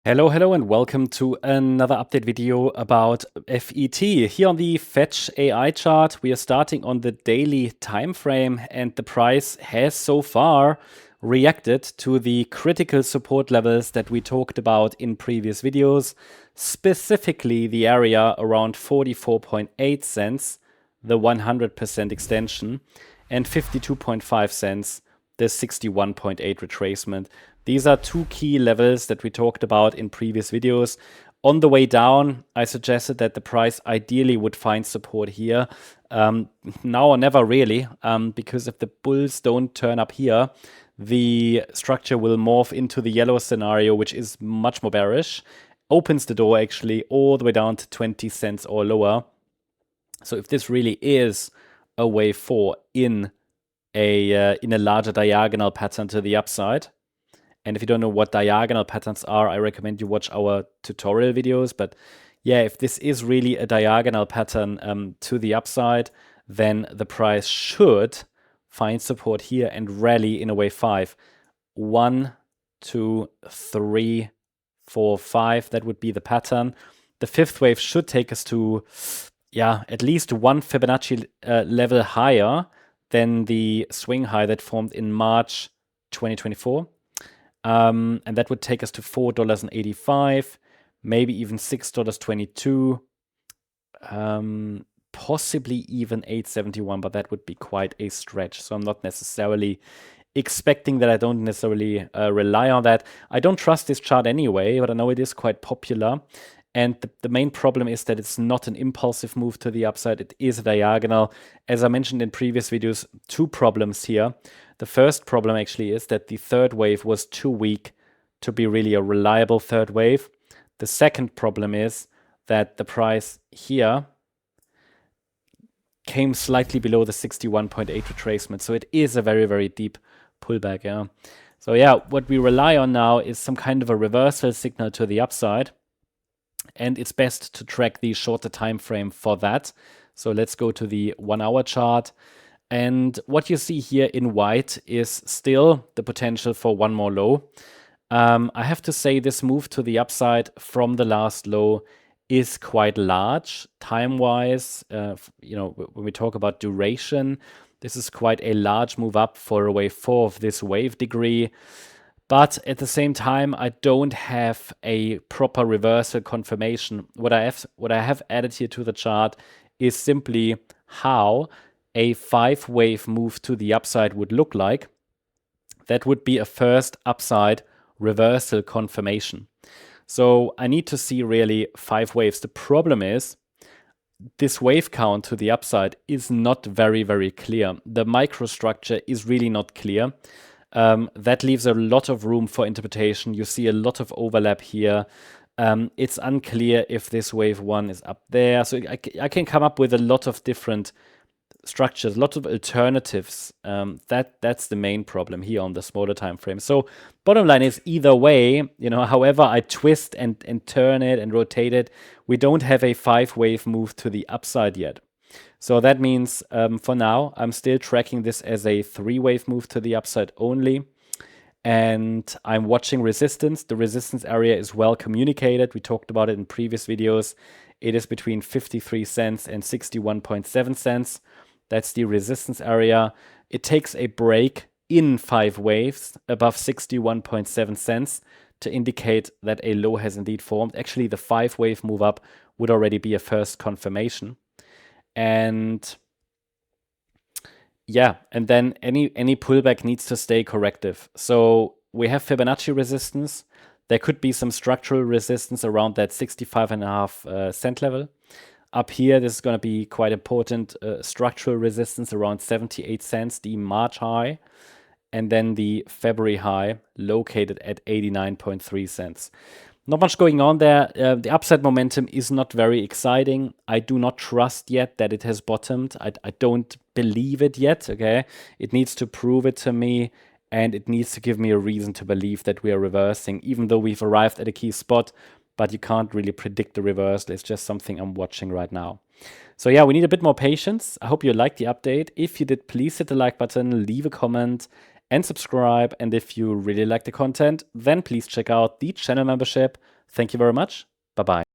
Hello, and welcome to another update video about FET. Here on the FETCH.AI chart, we are starting on the daily time frame, and the price has so far reacted to the critical support levels that we talked about in previous videos, specifically the area around 44.8 cents, the 100% extension, and 52.5 cents, the 61.8 retracement. These are two key levels that we talked about in previous videos. On the way down, I suggested that the price ideally would find support here. Now or never really, because if the bulls don't turn up here, the structure will morph into the yellow scenario, which is much more bearish. Opens the door actually all the way down to 20 cents or lower. So if this really is a wave 4 in a larger diagonal pattern to the upside, and if you don't know what diagonal patterns are, I recommend you watch our tutorial videos. But yeah, if this is really a diagonal pattern to the upside, then the price should find support here and rally in a wave 5. 1, 2, 3, 4, 5. That would be the pattern. The fifth wave should take us to, at least one Fibonacci level higher than the swing high that formed in March 2024. And that would take us to $4.85, maybe even $6.22, possibly even $8.71, but that would be quite a stretch. So I'm not necessarily expecting that. I don't necessarily rely on that. I don't trust this chart anyway, but I know it is quite popular. And the main problem is that it's not an impulsive move to the upside. It is a diagonal. As I mentioned in previous videos, two problems here. The first problem actually is that the third wave was too weak to be really a reliable third wave. The second problem is that the price here came slightly below the 61.8 retracement. So it is a very, very deep pullback. Yeah. So yeah, what we rely on now is some kind of a reversal signal to the upside. And it's best to track the shorter time frame for that. So let's go to the 1 hour chart. And what you see here in white is still the potential for one more low. I have to say this move to the upside from the last low is quite large time-wise. When we talk about duration, this is quite a large move up for a wave 4 of this wave degree. But at the same time, I don't have a proper reversal confirmation. What I have added here to the chart is simply how a 5-wave move to the upside would look like. That would be a first upside reversal confirmation. So I need to see really 5 waves. The problem is this wave count to the upside is not very, very clear. The microstructure is really not clear. That leaves a lot of room for interpretation. You see a lot of overlap here. It's unclear if this wave 1 is up there. So I can come up with a lot of different structures, lots of alternatives. That's the main problem here on the smaller time frame. So bottom line is either way, however I twist and turn it and rotate it, we don't have a 5-wave move to the upside yet. So that means for now, I'm still tracking this as a 3-wave move to the upside only. And I'm watching resistance. The resistance area is well communicated. We talked about it in previous videos. It is between 53 cents and 61.7 cents. That's the resistance area. It takes a break in 5 waves above 61.7 cents to indicate that a low has indeed formed. Actually, the 5-wave move up would already be a first confirmation. And yeah, and then any pullback needs to stay corrective. So we have Fibonacci resistance. There could be some structural resistance around that 65.5 cent level. Up here, this is going to be quite important. Structural resistance around 78 cents, the March high, and then the February high located at 89.3 cents. Not much going on there. The upside momentum is not very exciting. I do not trust yet that it has bottomed. I don't believe it yet, okay? It needs to prove it to me, and it needs to give me a reason to believe that we are reversing, even though we've arrived at a key spot, but you can't really predict the reversal. It's just something I'm watching right now. So yeah, we need a bit more patience. I hope you liked the update. If you did, please hit the like button, leave a comment, and subscribe. And if you really like the content, then please check out the channel membership Thank you very much. Bye-bye.